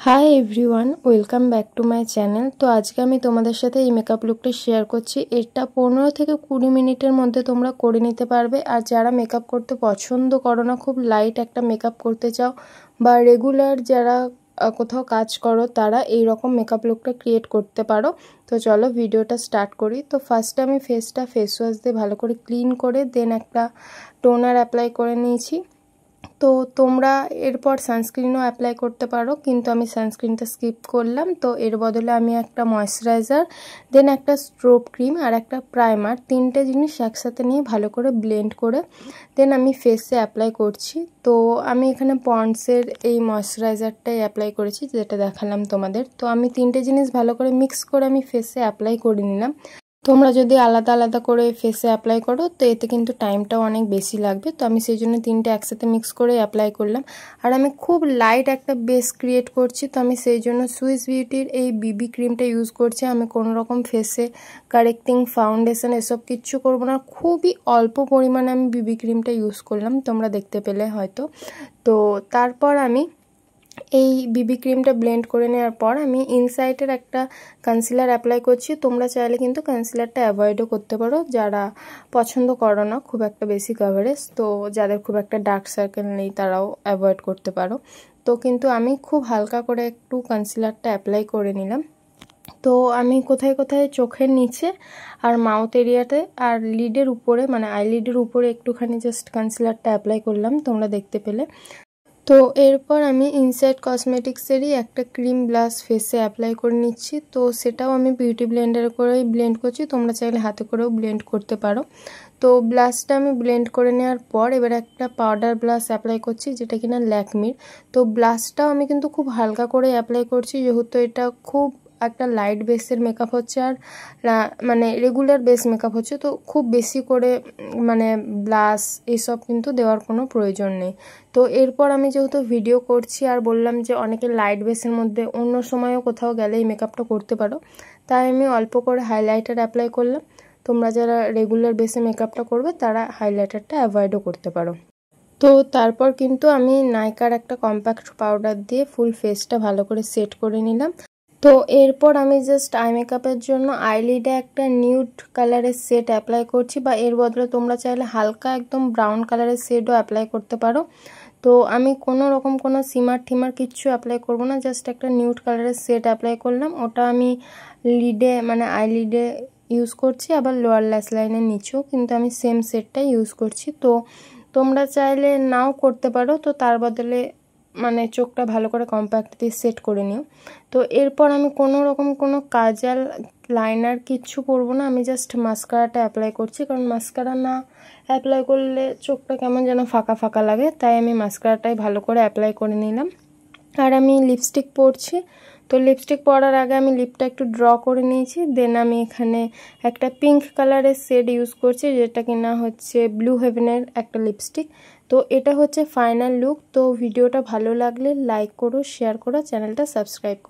Hi everyone, welcome back to my channel. তো আজকে আমি তোমাদের সাথে এই মেকআপ লুকটা শেয়ার করছি। এটা 15 থেকে 20 মিনিটের মধ্যে তোমরা করে নিতে পারবে। আর যারা মেকআপ করতে পছন্দ করো না, খুব লাইট একটা মেকআপ করতে চাও বা রেগুলার যারা কোথাও কাজ করো, তারা এই রকম মেকআপ লুকটা ক্রিয়েট করতে পারো। তো চলো ভিডিওটা স্টার্ট করি। তো ফার্স্টে আমি ফেসটা ফেস ওয়াশ দিয়ে ভালো করে ক্লিন করে দেন একটা টোনার অ্যাপ্লাই করে নিয়েছি। তো তোমরা এরপর সানস্ক্রিনও অ্যাপ্লাই করতে পারো, কিন্তু আমি সানস্ক্রিনটা স্কিপ করলাম। তো এর বদলে আমি একটা ময়শ্চারাইজার, দেন একটা স্ট্রোব ক্রিম আর একটা প্রাইমার, তিনটে জিনিস একসাথে নিয়ে ভালো করে ব্লেন্ড করে দেন আমি ফেসে অ্যাপ্লাই করছি। তো আমি এখানে পন্ডসের এই ময়শ্চারাইজারটাই অ্যাপ্লাই করেছি, যেটা দেখালাম তোমাদের। তো আমি তিনটে জিনিস ভালো করে মিক্স করে আমি ফেসে অ্যাপ্লাই করে নিলাম। তোমরা যদি আলাদা আলাদা করে ফেসে অ্যাপ্লাই করো তো এতে কিন্তু টাইমটাও অনেক বেশি লাগবে। তো আমি সেই জন্য তিনটে একসাথে মিক্স করে অ্যাপ্লাই করলাম। আর আমি খুব লাইট একটা বেস ক্রিয়েট করছি, তো আমি সেই জন্য সুইস বিউটির এই বিবি ক্রিমটা ইউজ করছি। আমি কোনো রকম ফেসে কারেক্টিং ফাউন্ডেশন এসব কিচ্ছু করবো না, খুবই অল্প পরিমাণে আমি বিবি ক্রিমটা ইউজ করলাম, তোমরা দেখতে পেলে হয়তো। তো তারপর আমি এই বিবি ক্রিমটা ব্লেন্ড করে নেওয়ার পর আমি ইনসাইডের একটা কনসিলার অ্যাপ্লাই করছি। তোমরা চাইলে কিন্তু কনসিলারটা অ্যাভয়েডও করতে পারো, যারা পছন্দ করো না খুব একটা বেশি কভারেজ। তো যাদের খুব একটা ডার্ক সার্কেল নেই তারাও অ্যাভয়েড করতে পারো। তো কিন্তু আমি খুব হালকা করে একটু কনসিলারটা অ্যাপ্লাই করে নিলাম। তো আমি কোথায় কোথায় চোখের নিচে আর মাউথ এরিয়াতে আর লিডের উপরে, মানে আইলিডের উপরে একটুখানি জাস্ট কনসিলারটা অ্যাপ্লাই করলাম, তোমরা দেখতে পেলে। তো এরপর আমি ইনসাইড কসমেটিক্সেরই একটা ক্রিম ব্লাশ ফেসে অ্যাপ্লাই করে নিচ্ছি। তো সেটাও আমি বিউটি ব্লেন্ডারে করেই ব্লেন্ড করছি, তোমরা চাইলে হাতে করেও ব্লেন্ড করতে পারো। তো ব্লাশটা আমি ব্লেন্ড করে নেওয়ার পর এবার একটা পাউডার ব্লাশ অ্যাপ্লাই করছি, যেটা কিনা ল্যাকমির। তো ব্লাশটাও আমি কিন্তু খুব হালকা করে অ্যাপ্লাই করছি, যেহেতু এটা খুব একটা লাইট বেসের মেকআপ হচ্ছে আর মানে রেগুলার বেস মেকআপ হচ্ছে। তো খুব বেশি করে মানে ব্লাশ এসব কিন্তু দেওয়ার কোনো প্রয়োজন নেই। তো এরপর আমি যেহেতু ভিডিও করছি আর বললাম যে অনেকে লাইট বেসের মধ্যে অন্য সময়ও কোথাও গেলে এই মেকআপটা করতে পারো, তাই আমি অল্প করে হাইলাইটার অ্যাপ্লাই করলাম। তোমরা যারা রেগুলার বেসে মেকআপটা করবে তারা হাইলাইটারটা অ্যাভয়েডও করতে পারো। তো তারপর কিন্তু আমি নাইকার একটা কম্প্যাক্ট পাউডার দিয়ে ফুল ফেসটা ভালো করে সেট করে নিলাম। তো এরপর আমি জাস্ট আই মেকআপের জন্য আইলিডে একটা নিউড কালারের সেট অ্যাপ্লাই করছি, বা এর বদলে তোমরা চাইলে হালকা একদম ব্রাউন কালারের শেডও অ্যাপ্লাই করতে পারো। তো আমি কোনো রকম কোনো সিমার ঠিমার কিচ্ছু অ্যাপ্লাই করব না, জাস্ট একটা নিউড কালারের সেট অ্যাপ্লাই করলাম। ওটা আমি লিডে মানে আইলিডে ইউজ করছি, আবার লোয়ার ল্যাশ লাইনের নিচেও কিন্তু আমি সেম সেটটাই ইউজ করছি। তো তোমরা চাইলে নাও করতে পারো, তো তার বদলে মানে চোখটা ভালো করে কম্প্যাক্ট দিয়ে সেট করে নিও। তো এরপর আমি কোনো রকম কোনো কাজল লাইনার কিচ্ছু করবো না, আমি জাস্ট মাস্কারাটা অ্যাপ্লাই করছি, কারণ মাস্কারা না অ্যাপ্লাই করলে চোখটা কেমন যেন ফাঁকা ফাঁকা লাগে, তাই আমি মাস্কারাটাই ভালো করে অ্যাপ্লাই করে নিলাম। আর আমি লিপস্টিক পরছি। তো লিপস্টিক পরার আগে আমি লিপটা একটু ড্র করে নিয়েছি, দেন আমি এখানে একটা পিঙ্ক কালারের শেড ইউজ করছি, যেটা কিনা হচ্ছে ব্লু হেভেনের একটা লিপস্টিক। তো এটা হচ্ছে ফাইনাল লুক। তো ভিডিওটা ভালো লাগলে লাইক করো, শেয়ার করো, চ্যানেলটা সাবস্ক্রাইব করো।